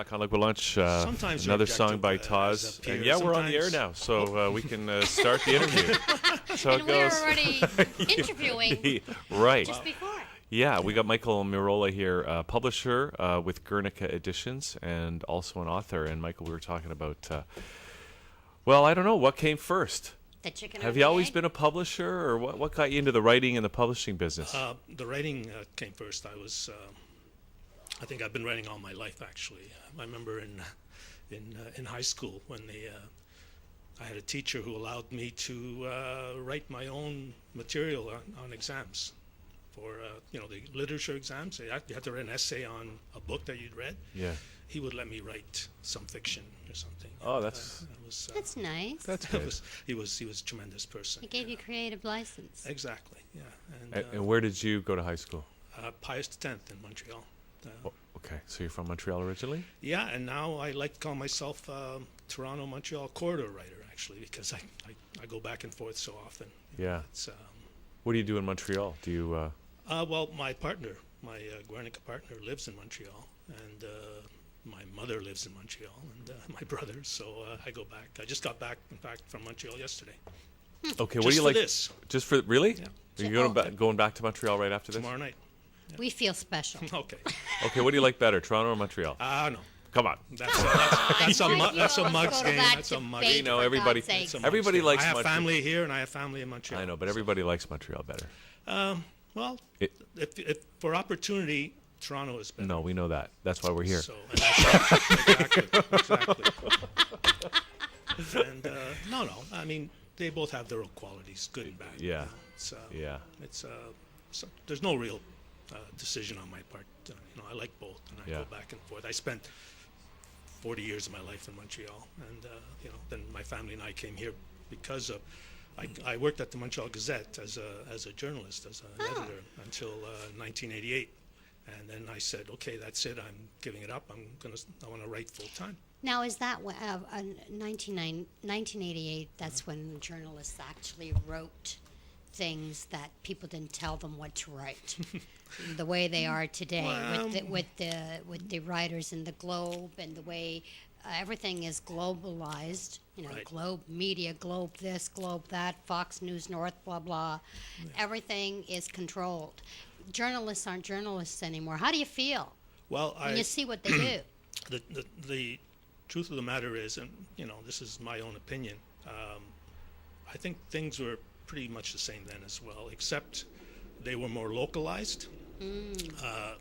Back on Liquid Lunch. Sometimes another song by Taz. And yeah, we're on the air now, so we can start the interview. So and it goes. we're already interviewing Right. just before. Yeah, we got Michael Mirolla here, publisher with Guernica Editions and also an author. And Michael, we were talking about, well, I don't know, what came first? The chicken. Have you always been a publisher, or what got you into the writing and the publishing business? The writing came first. I think I've been writing all my life, actually. I remember in high school when I had a teacher who allowed me to write my own material on exams. For the literature exams, you had to write an essay on a book that you'd read. Yeah. He would let me write some fiction or something. Oh, that's that's nice. That's good. He was a tremendous person. He gave you creative license. Exactly. Yeah. And where did you go to high school? Pius X in Montreal. Okay, so you're from Montreal originally? Yeah, and now I like to call myself Toronto-Montreal corridor writer, actually, because I go back and forth so often. Yeah. It's, what do you do in Montreal? Do you? Well, my partner, my Guernica partner, lives in Montreal, and my mother lives in Montreal, and my brother. So I go back. I just got back, in fact, from Montreal yesterday. Okay, Just what do you for like? this. Just for really? Yeah. Are you going back to Montreal right after this? Tomorrow night. We feel special. Okay. Okay, what do you like better, Toronto or Montreal? No. Come on. That's a Mug's game. That's a Mug's game. You know, everybody likes I have Montreal. family here, and I have family in Montreal. I know, but everybody likes Montreal better. Well, if for opportunity, Toronto is better. No, we know that. That's why we're here. So, exactly. And no. I mean, they both have their own qualities, good and bad. Yeah. Yeah. There's no real decision on my part. I like both, and I go back and forth. I spent 40 years of my life in Montreal, and then my family and I came here because of. I worked at the Montreal Gazette as a journalist, as an editor until 1988, and then I said, okay, that's it. I'm giving it up. I want to write full time. Now, is that 1988? That's when journalists actually wrote things that people didn't tell them what to write, the way they are today, with the writers in the Globe, and the way everything is globalized. Right. Globe media, Globe this, Globe that, Fox News North, blah blah. Yeah. Everything is controlled. Journalists aren't journalists anymore. How do you feel? Well, when you see what they do? The truth of the matter is, and this is my own opinion. I think things were pretty much the same then as well, except they were more localized.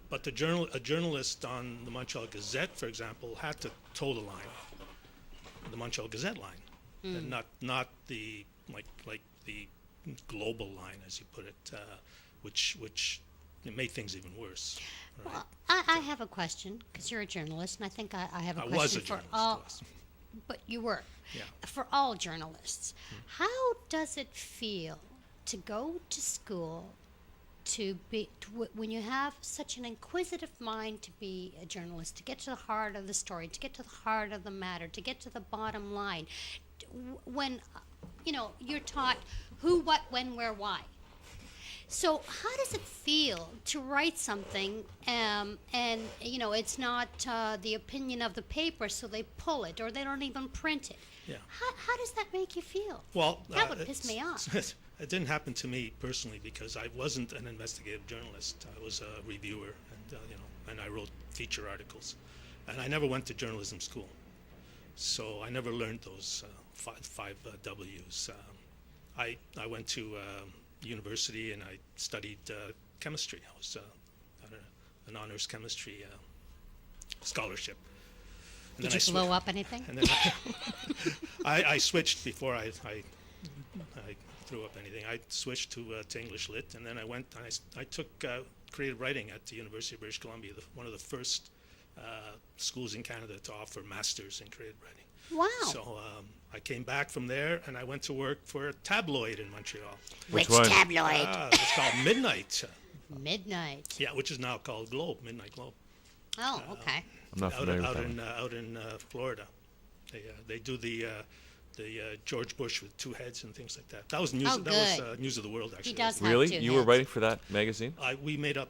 But a journalist on the Montreal Gazette, for example, had to toe the line, the Montreal Gazette line, and not the like the global line, as you put it, which it made things even worse. Right? Well, I have a question, because you're a journalist, and I think I have a question was a for journalist, all. yes. But you were. Yeah. For all journalists, how does it feel to go to school, when you have such an inquisitive mind to be a journalist, to get to the heart of the story, to get to the heart of the matter, to get to the bottom line, when you're taught who, what, when, where, why? So how does it feel to write something and it's not the opinion of the paper, so they pull it or they don't even print it? Yeah. How does that make you feel? Well, that would piss me off. It didn't happen to me personally, because I wasn't an investigative journalist. I was a reviewer, and I wrote feature articles, and I never went to journalism school, so I never learned those five W's. I went to university and I studied chemistry. I was an honors chemistry scholarship. And Did you blow up anything? And then I switched before I threw up anything. I switched to English Lit, and then I went. I took creative writing at the University of British Columbia, one of the first schools in Canada to offer masters in creative writing. Wow. So I came back from there, and I went to work for a tabloid in Montreal. Which one? tabloid? It's called Midnight. Midnight. Yeah, which is now called Globe, Midnight Globe. Oh, okay. I'm not familiar with that one. Out in Florida. They do the the George Bush with two heads and things like that. That was news. Oh, that was good. News of the World, actually. He does have Really? two You were heads. writing for that magazine? We made up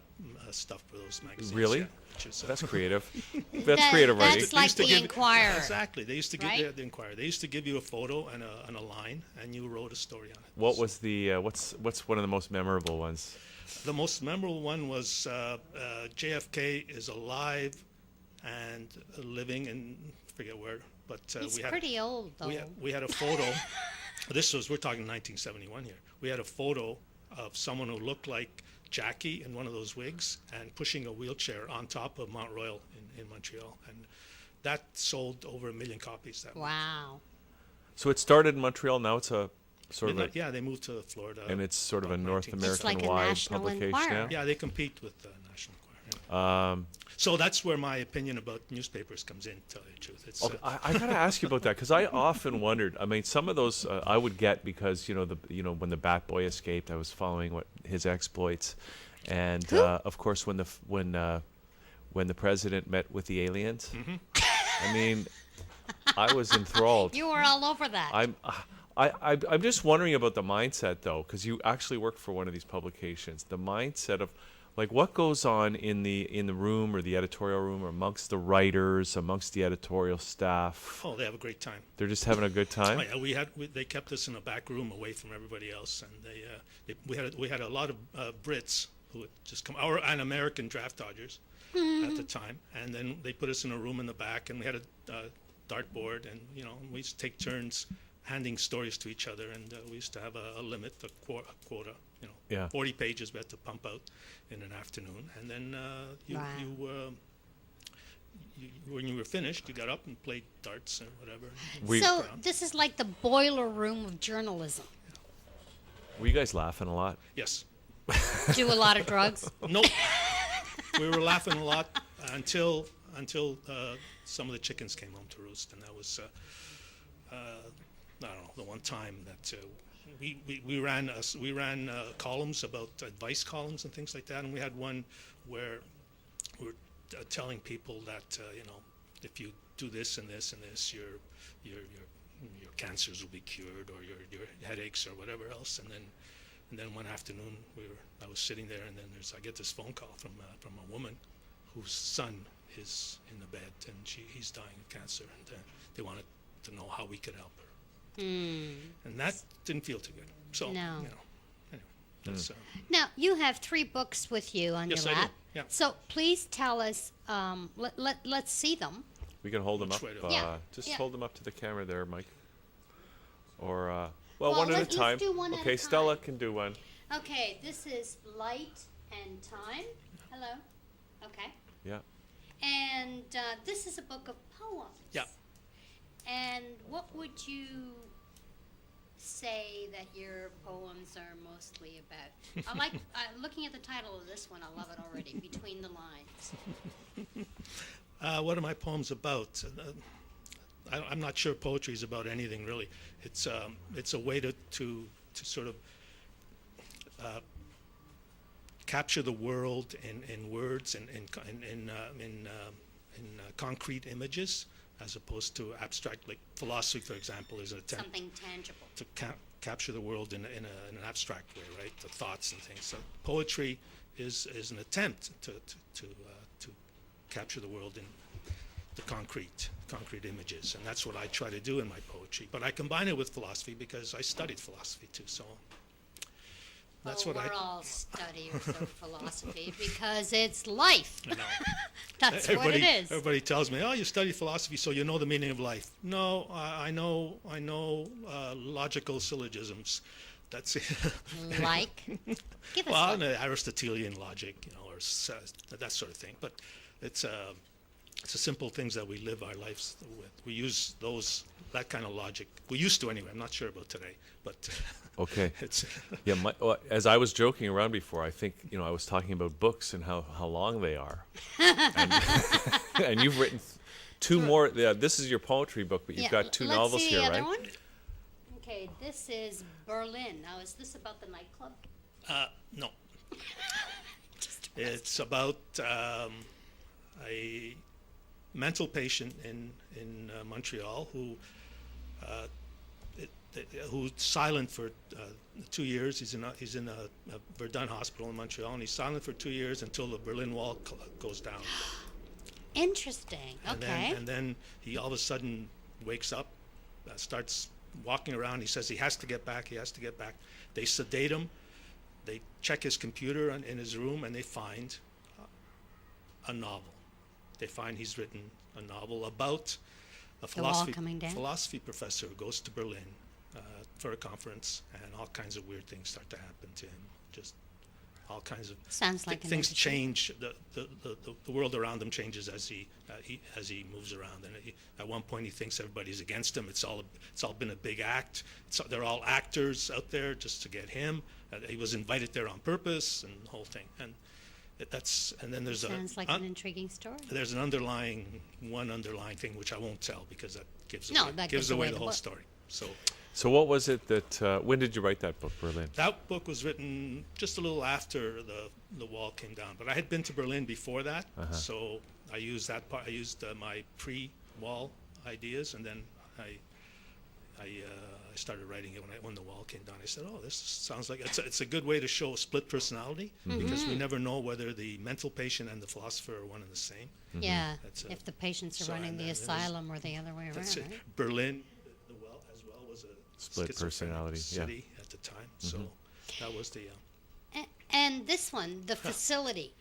stuff for those magazines. Really? Yeah, which is, That's creative. That's That- creative writing. that's like the Inquirer. Exactly. They used to give Right? the Inquirer. They used to give you a photo and a line, and you wrote a story on it. What was the what's one of the most memorable ones? The most memorable one was JFK is alive and living in, forget where, but He's we had pretty old, though. we had a photo. We're talking 1971 here. We had a photo of someone who looked like Jackie in one of those wigs and pushing a wheelchair on top of Mount Royal in Montreal, and that sold over 1 million copies. That month. Wow. So it started in Montreal. Now it's a sort of Midnight, yeah, they moved to Florida. and it's sort of a about North 1960. It's like a American-wide national publication Enquirer. now. Yeah, they compete with the National Enquirer. Yeah. So that's where my opinion about newspapers comes in, to tell you the truth. It's, Okay, I got to ask you about that because I often wondered. I mean, some of those I would get because when the Bat Boy escaped, I was following his exploits, and of course when the president met with the aliens, I mean, I was enthralled. You were all over that. I'm just wondering about the mindset though, because you actually worked for one of these publications. The mindset of like what goes on in the room or the editorial room or amongst the writers, amongst the editorial staff. oh, they have a great time. They're just having a good time. Oh, yeah, they kept us in a back room away from everybody else, and we had a lot of Brits who would just come, and American draft dodgers at the time, and then they put us in a room in the back, and we had a dartboard, and we used to take turns handing stories to each other, and we used to have a limit, a quota, Yeah. 40 pages we had to pump out in an afternoon, and then Wow. when you were finished, you got up and played darts or whatever. So this is like the boiler room of journalism. Were you guys laughing a lot? Yes. Do a lot of drugs. Nope. We were laughing a lot until some of the chickens came home to roost, and that was I don't know, the one time that we ran columns about advice columns and things like that, and we had one where we were telling people that if you do this and this and this, your cancers will be cured, or your headaches or whatever else, and then one afternoon I was sitting there, and then I get this phone call from a woman whose son is in the bed, and he's dying of cancer, and they wanted to know how we could help her. And that didn't feel too good. So, No. anyway, that's, Now, you have 3 books with you on Yes, your I do. lap. Yeah. So please tell us, let's see them. We can hold them Which up. way to- Yeah, Just yeah. hold them up to the camera there, Mike. Or Well, one at a let's time. do one at a Okay, time. Stella can do one. Okay, this is Light and Time. Hello. Okay. Yeah. And this is a book of poems. Yeah. And what would you say that your poems are mostly about? I like looking at the title of this one. I love it already. Between the Lines. what are my poems about? I'm not sure poetry is about anything really. It's a way to sort of capture the world in words and in concrete images, as opposed to abstract. Like philosophy, for example, is an attempt Something tangible. to capture the world in an abstract way, right? The thoughts and things. So poetry is an attempt to capture the world in the concrete images, and that's what I try to do in my poetry. But I combine it with philosophy because I studied philosophy too. So that's what we're I. all studiers of philosophy because it's life. You know. That's what it is. Everybody tells me, "Oh, you study philosophy, so you know the meaning of life." No, I know logical syllogisms. That's it. Like, give us Well, one. Aristotelian logic, or that sort of thing. But it's the simple things that we live our lives with. We use that kind of logic. We used to anyway. I'm not sure about today, but Okay. it's Yeah, as I was joking around before, I think I was talking about books and how long they are, and you've written 2 more. Yeah, this is your poetry book, but you've got 2 let's novels see here, the other right? one. Okay, this is Berlin. Now, is this about the nightclub? no. It's about a mental patient in Montreal who who's silent for 2 years. He's in a Verdun hospital in Montreal, and he's silent for 2 years until the Berlin Wall goes down. Interesting. Okay. And then he all of a sudden wakes up, starts walking around. He says he has to get back. He has to get back. They sedate him. They check his computer in his room, and they find a novel. They find he's written a novel about a philosophy professor who goes to Berlin for a conference, and all kinds of weird things start to happen to him. Just all kinds of Sounds like things change. The world around him changes as he moves around. And at one point, he thinks everybody's against him. It's all been a big act. They're all actors out there just to get him. He was invited there on purpose, and the whole thing. And then there's Sounds like an intriguing story. There's one underlying thing which I won't tell because that gives away the whole story. So what was it that? When did you write that book, Berlin? That book was written just a little after the wall came down, but I had been to Berlin before that, so I used that part. I used my pre-wall ideas, and then I started writing it when the wall came down. I said, "Oh, this sounds like it's a good way to show a split personality because we never know whether the mental patient and the philosopher are one and the same." Yeah, if the patients are running the asylum or the other way around. That's it. Right? Berlin, as well, was a split personality city at the time. So that was the. And this one, the facility.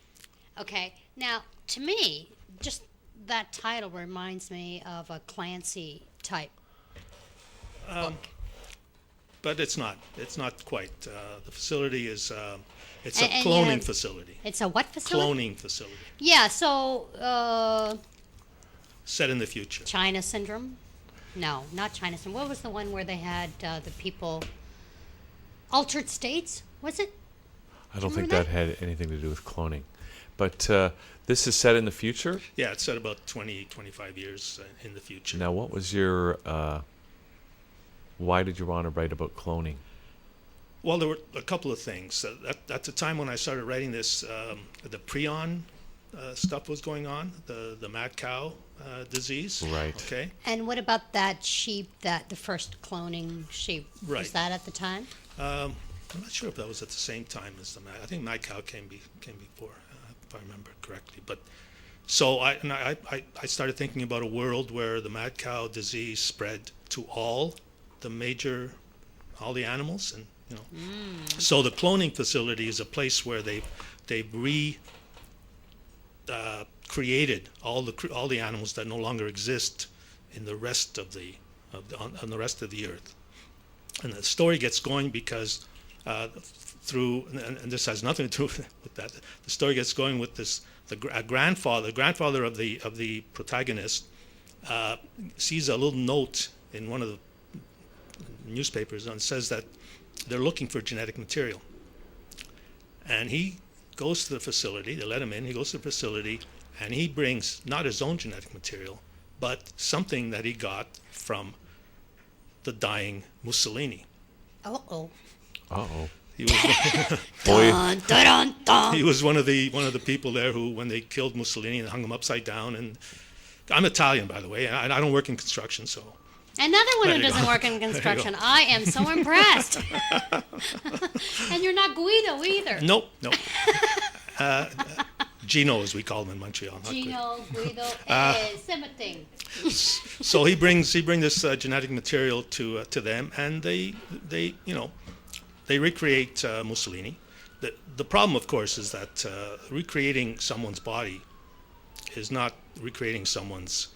Okay, now to me, just that title reminds me of a Clancy type book. But it's not. It's not quite. The facility is. It's a And cloning facility. It's a what facility? Cloning facility. Yeah. So. Set in the future. China syndrome? No, not China syndrome. What was the one where they had the people? Altered states? Was it? I don't think remember that had anything to do with cloning. But this is set in the future? Yeah, it's set about 20, 25 years in the future. Now, what was your... why did you want to write about cloning? Well, there were a couple of things. At the time when I started writing this, the prion stuff was going on, the mad cow disease. Right. Okay. And what about that sheep, the first cloning sheep? Right. Was that at the time? I'm not sure if that was at the same time as the mad. I think mad cow came before, if I remember correctly. But so I started thinking about a world where the mad cow disease spread to all the animals, and So the cloning facility is a place where they've created all the animals that no longer exist in the rest of on the rest of the earth. And the story gets going because and this has nothing to do with that. The story gets going with the grandfather of the protagonist sees a little note in one of the newspapers and says that they're looking for genetic material. And he goes to the facility, they let him in, he goes to the facility, and he brings not his own genetic material, but something that he got from the dying Mussolini. Uh-oh. Uh-oh. He was Dun, dun, dun, dun. he was one of the people there who, when they killed Mussolini and hung him upside down, and I'm Italian, by the way, and I don't work in construction, so. Another one There who you doesn't go. work in construction. I am so impressed. And you're not Guido either. Nope. Gino, as we call him in Montreal. Not Guido. Gino, Guido, same thing. So he brings this genetic material to them, and they recreate Mussolini. The problem, of course, is that recreating someone's body is not recreating someone's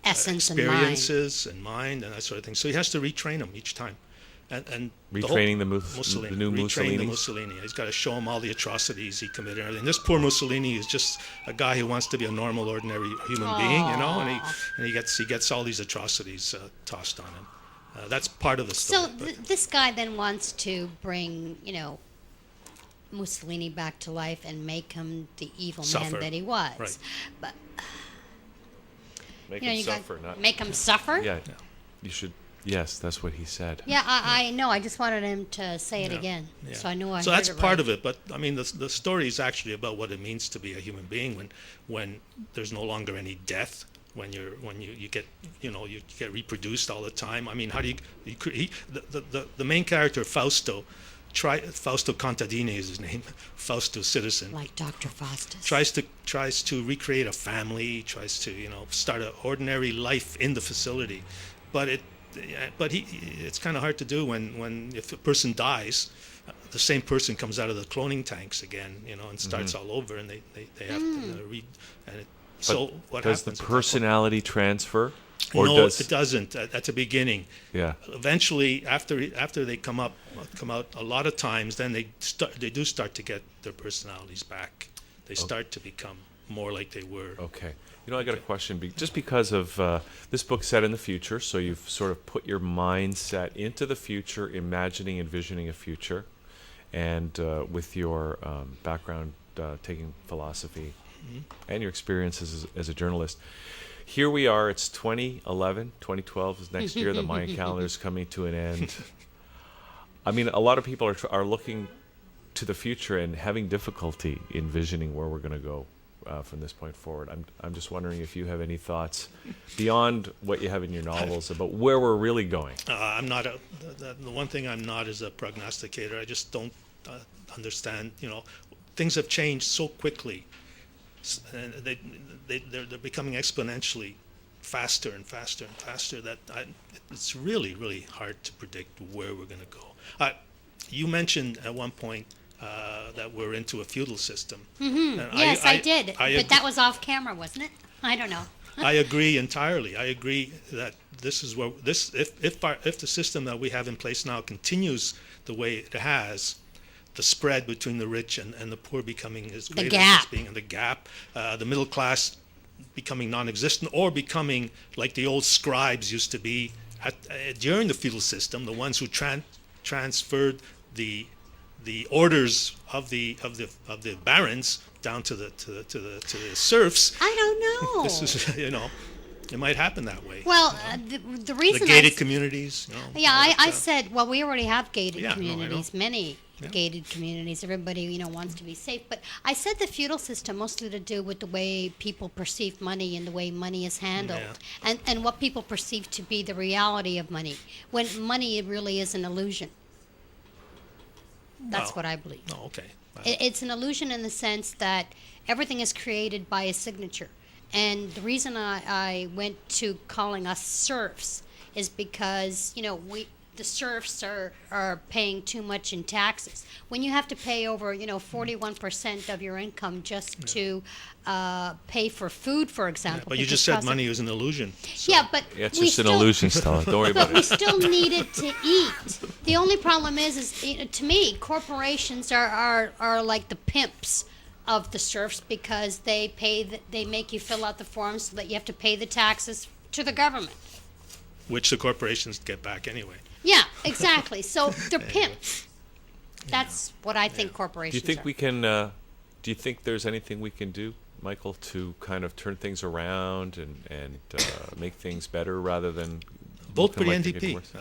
Essence and experiences and mind and that sort of thing. So he has to retrain them each time, and Retraining the new retrain the Mussolini? Mussolini. He's got to show him all the atrocities he committed and everything. This poor Mussolini is just a guy who wants to be a normal, ordinary human being, and he gets all these atrocities tossed on him. That's part of the story. So this guy then wants to bring, Mussolini back to life and make him the evil Suffer. man that he was. Right. But Make you him got suffer, not... make him suffer. Yeah, you should... Yes, that's what he said. Yeah, I know. I just wanted him to say it Yeah. again, Yeah. so I knew I. So heard that's it part right. of it, but I mean, the story is actually about what it means to be a human being when there's no longer any death, when you get you get reproduced all the time. I mean, how do the main character Fausto, Fausto Contadini is his name, Fausto Citizen, Like Dr. Faustus. tries to recreate a family, tries to start an ordinary life in the facility, but it's kind of hard to do when if a person dies, the same person comes out of the cloning tanks again, and starts all over, and they have to read. And so what does happens? the personality transfer, or No, does it doesn't. At the beginning, yeah? eventually, after they come out a lot of times, then they do start to get their personalities back. They start to become more like they were. Okay. I got a question. Just because of this book set in the future, so you've sort of put your mindset into the future, imagining, envisioning a future, and with your background taking philosophy and your experiences as a journalist. Here we are, it's 2011, 2012 is next year, the Mayan calendar is coming to an end. I mean, a lot of people are looking to the future and having difficulty envisioning where we're going to go from this point forward. I'm just wondering if you have any thoughts beyond what you have in your novels about where we're really going. I'm not the one thing I'm not is a prognosticator. I just don't understand. Things have changed so quickly, and they're becoming exponentially faster and faster and faster that it's really, really hard to predict where we're going to go. You mentioned at one point that we're into a feudal system. Yes, I did. But that was off camera, wasn't it? I don't know. I agree entirely. I agree that this is where if the system that we have in place now continues the way it has, the spread between the rich and the poor becoming as great as it's being, and the gap, the middle class becoming non-existent, or becoming like the old scribes used to be during the feudal system, the ones who transferred the orders of the barons down to the serfs. I don't know. This is it might happen that way. Well, the reason the gated communities. Yeah, I said, well, we already have gated communities, I know. many gated communities. Everybody, wants to be safe. But I said the feudal system mostly to do with the way people perceive money and the way money is handled, and what people perceive to be the reality of money, when money really is an illusion. That's what I believe. Oh, okay. It's an illusion in the sense that everything is created by a signature. And the reason I went to calling us serfs is because, the serfs are paying too much in taxes. When you have to pay over, 41% of your income just to pay for food, for example. But you just said money is an illusion. So. Yeah, but it's just an illusion, Stella. Don't worry about it. But we still need it to eat. The only problem is to me, corporations are like the pimps of the serfs, because they make you fill out the forms so that you have to pay the taxes to the government, which the corporations get back anyway. Yeah, exactly. So they're pimps. That's what I think corporations are. Do you think are. we can? Do you think there's anything we can do, Michael, to kind of turn things around and make things better rather than vote for the NDP? I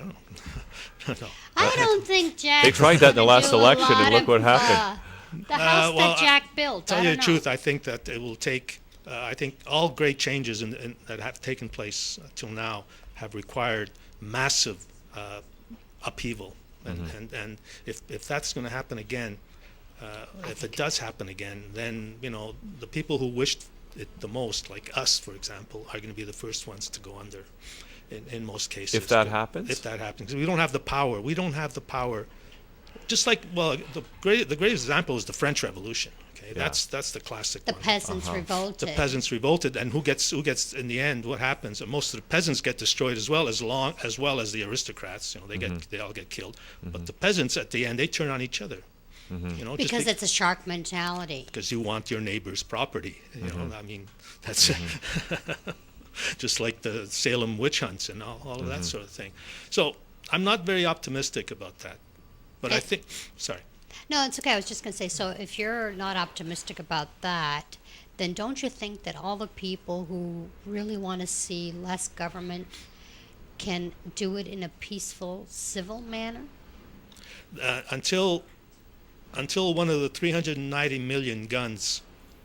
don't know. I don't think Jack. They tried that in the last election, and look what happened. The house that Jack built. Tell you the truth, I think that it will take. I think all great changes that have taken place till now have required massive upheaval, and if that's going to happen again, if it does happen again, then the people who wished it the most, like us, for example, are going to be the first ones to go under, in most cases. If that happens, we don't have the power. We don't have the power. Just like the greatest example is the French Revolution. Okay, that's the classic one. The peasants revolted. The peasants revolted, and who gets in the end? What happens? Most of the peasants get destroyed as well as the aristocrats. They all get killed. But the peasants at the end, they turn on each other. Because it's a shark mentality. Because you want your neighbor's property. I mean, that's just like the Salem witch hunts and all of that sort of thing. So I'm not very optimistic about that. But I think, sorry. No, it's okay. I was just going to say, so if you're not optimistic about that, then don't you think that all the people who really want to see less government can do it in a peaceful, civil manner? Until one of the 390 million guns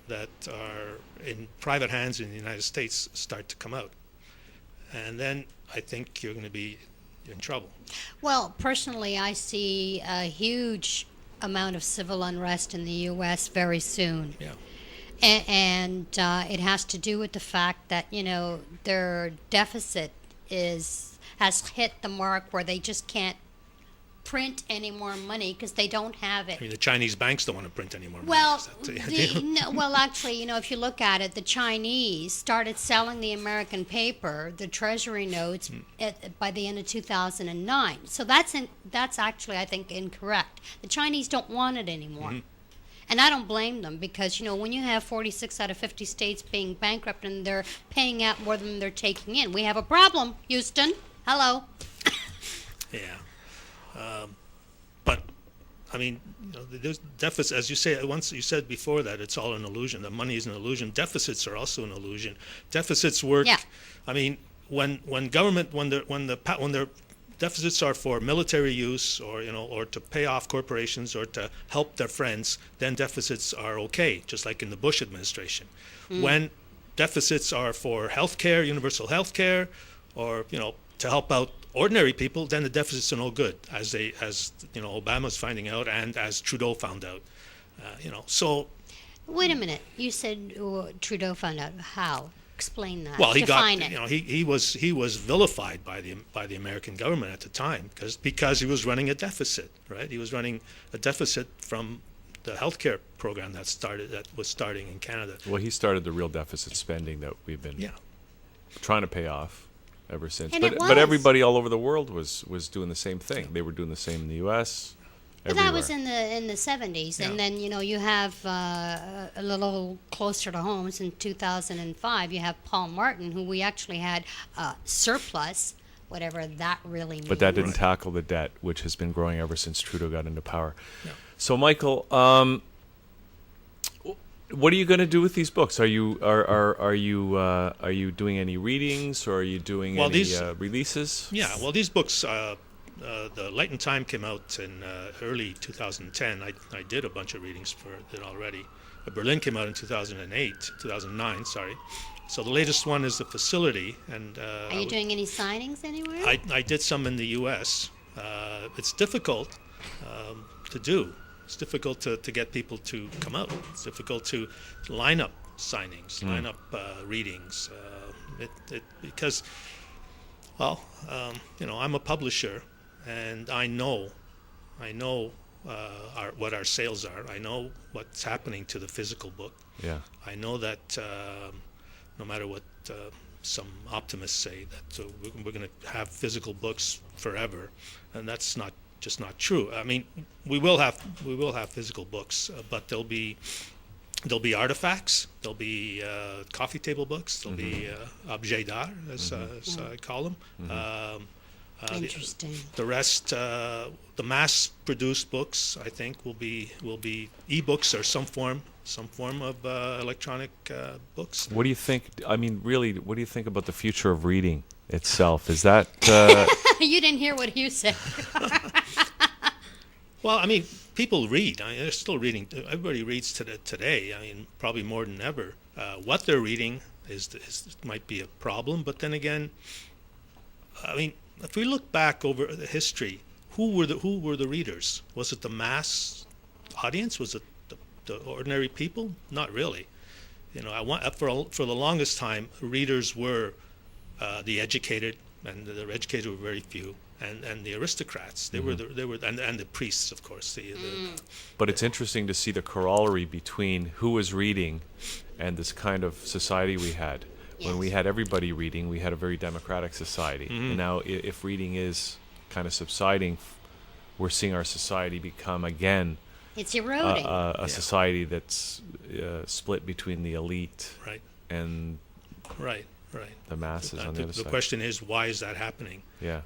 that are in private hands in the United States start to come out. And then I think you're going to be in trouble. Well, personally, I see a huge amount of civil unrest in the U.S. very soon. Yeah. And it has to do with the fact that, their deficit has hit the mark where they just can't print any more money because they don't have it. I mean, the Chinese banks don't want to print any more money. Well, Is that the idea? well, actually, if you look at it, the Chinese started selling the American paper, the Treasury notes, by the end of 2009. So that's actually, I think, incorrect. The Chinese don't want it anymore. And I don't blame them because, when you have 46 out of 50 states being bankrupt and they're paying out more than they're taking in, we have a problem, Houston. Hello. Yeah. But, I mean, there's deficits, as you say, once you said before that it's all an illusion. The money is an illusion. Deficits are also an illusion. Deficits work. Yeah. I mean, when government, when their deficits are for military use or to pay off corporations or to help their friends, then deficits are okay, just like in the Bush administration. When deficits are for healthcare, universal healthcare, or, to help out ordinary people, then the deficits are no good, as Obama's finding out and as Trudeau found out. So. Wait a minute. You said Trudeau found out. How? Explain that. Well, Define it. he was vilified by the American government at the time because he was running a deficit, right? He was running a deficit from the healthcare program that was starting in Canada. Well, he started the real deficit spending that we've been trying to pay off ever since. And But everybody all over the world was doing the same thing. They were doing the same in the U.S. But everywhere. that was in the 70s, Yeah. and then you have a little closer to home. In 2005, you have Paul Martin, who we actually had surplus, whatever that really means. But that didn't tackle the debt, which has been growing ever since Trudeau got into power. Yeah. So, Michael, what are you going to do with these books? Are you doing any readings, or are you doing any releases? Yeah. Well, these books. The Light and Time came out in early 2010. I did a bunch of readings for it already. Berlin came out in 2009, sorry. So the latest one is The Facility. And are you doing any signings anywhere? I did some in the U.S. It's difficult to do. It's difficult to get people to come out. It's difficult to line up signings, line up readings. Because, well, I'm a publisher. And I know what our sales are. I know what's happening to the physical book. Yeah. I know that no matter what some optimists say, that we're going to have physical books forever, and that's just not true. I mean, we will have physical books, but there'll be artifacts. There'll be coffee table books. There'll be objets d'art, as I call them. Interesting. The rest, the mass-produced books, I think, will be e-books or some form of electronic books. What do you think? I mean, really, what do you think about the future of reading itself? Is that You didn't hear what Hugh said. Well, I mean, people read. I mean, they're still reading. Everybody reads today. I mean, probably more than ever. What they're reading might be a problem, but then again, I mean, if we look back over the history, who were the readers? Was it the mass audience? Was it the ordinary people? Not really. For the longest time, readers were the educated, and the educated were very few, and the aristocrats. They were and the priests, of course. But it's interesting to see the corollary between who was reading and this kind of society we had. When we had everybody reading, we had a very democratic society. And now if reading is kind of subsiding, we're seeing our society become, again, it's eroding. a society that's split between the elite Right. and Right. the masses on the other side. The question is, why is that happening? Yeah.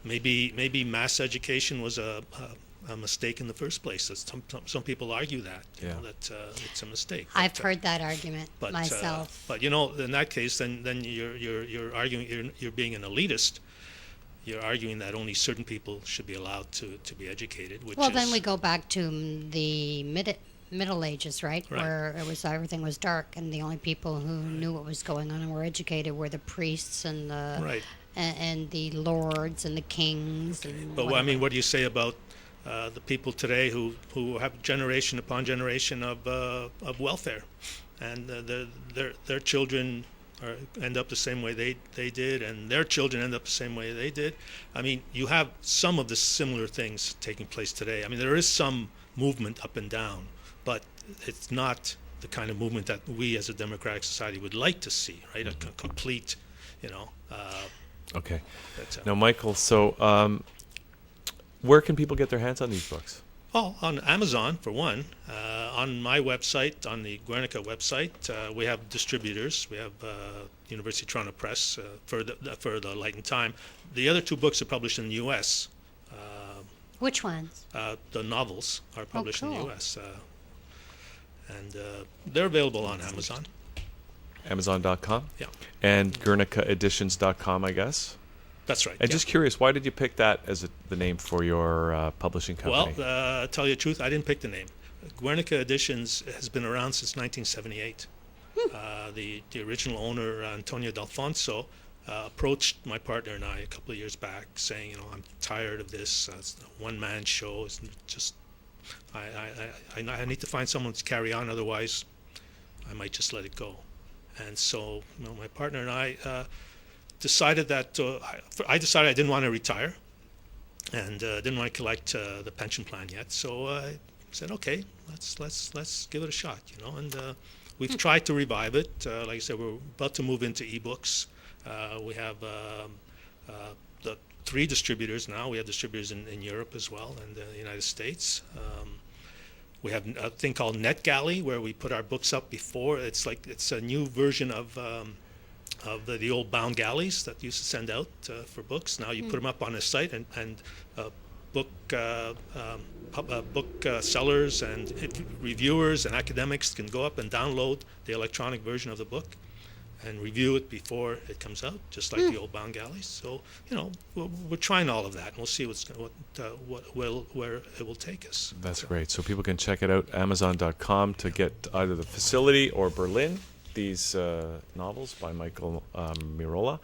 Maybe mass education was a mistake in the first place. Some people argue that that it's a mistake. I've heard that argument myself. But in that case, then you're arguing you're being an elitist. You're arguing that only certain people should be allowed to be educated. Then we go back to the Middle Ages, right? Right. Where it was everything was dark, and the only people who knew what was going on and were educated were the priests and the Right. and the lords and the kings. And But I whatever. mean, what do you say about the people today who have generation upon generation of welfare, and their children end up the same way they did, and their children end up the same way they did. I mean, you have some of the similar things taking place today. I mean, there is some movement up and down, but it's not the kind of movement that we as a democratic society would like to see, right? A complete, you know. Okay. That's, Now, Michael, so where can people get their hands on these books? Oh, on Amazon for one. On my website, on the Guernica website, we have distributors. We have University of Toronto Press for the Light and Time. The other two books are published in the U.S. Which ones? The novels are published in the cool. U.S. And they're available on Amazon. Amazon.com? Yeah, And GuernicaEditions.com, I guess? that's right. And yeah. just curious, why did you pick that as the name for your publishing company? Well, tell you the truth, I didn't pick the name. Guernica Editions has been around since 1978. The original owner, Antonio D'Alfonso, approached my partner and I a couple of years back, saying, you know, I'm tired of this. It's a one-man show. It's just, I need to find someone to carry on. Otherwise, I might just let it go. And so, you know, my partner and I decided that I decided I didn't want to retire, and didn't want to collect the pension plan yet. So I said, okay, let's give it a shot, you know. And we've tried to revive it. Like I said, we're about to move into ebooks. We have the 3 distributors now. We have distributors in Europe as well, and the United States. We have a thing called NetGalley, where we put our books up before. It's a new version of the old bound galleys that used to send out for books. Now you put them up on a site, and book sellers and reviewers and academics can go up and download the electronic version of the book and review it before it comes out, just like the old bound galleys. So, you know, we're trying all of that, and we'll see where it will take us. That's great. So people can check it out, Amazon.com, to get either The Facility or Berlin, these novels by Michael Mirolla.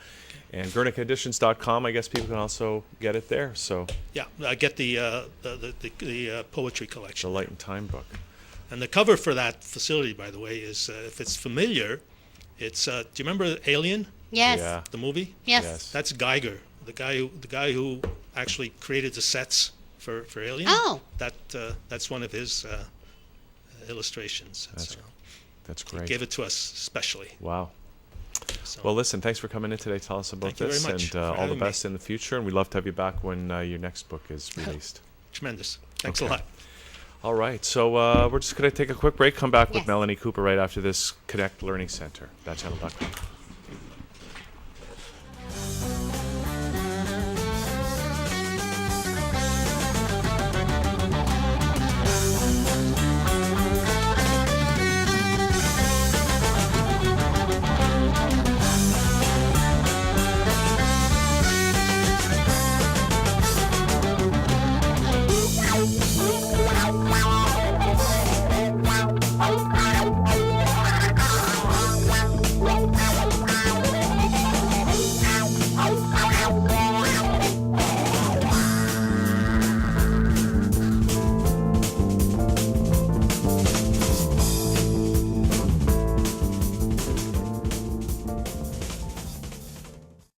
And GuernicaEditions.com, I guess people can also get it there. So Yeah, get the poetry collection. the Light and Time book. And the cover for that Facility, by the way, is if it's familiar, it's do you remember Alien, Yes. Yeah. the movie? Yes. Yes. That's Geiger, the guy who actually created the sets for Alien. Oh. That's one of his illustrations. That's So That's he great. gave it to us specially. Wow. So, Well, listen, thanks for coming in today. Tell us about Thank you very this, much and for all the having me. best in the future. And we'd love to have you back when your next book is released. tremendous. Thanks Okay. a lot. All right, so we're just going to take a quick break, come back with Yes. Melanie Cooper right after this Connect Learning Center, ThatChannel.com.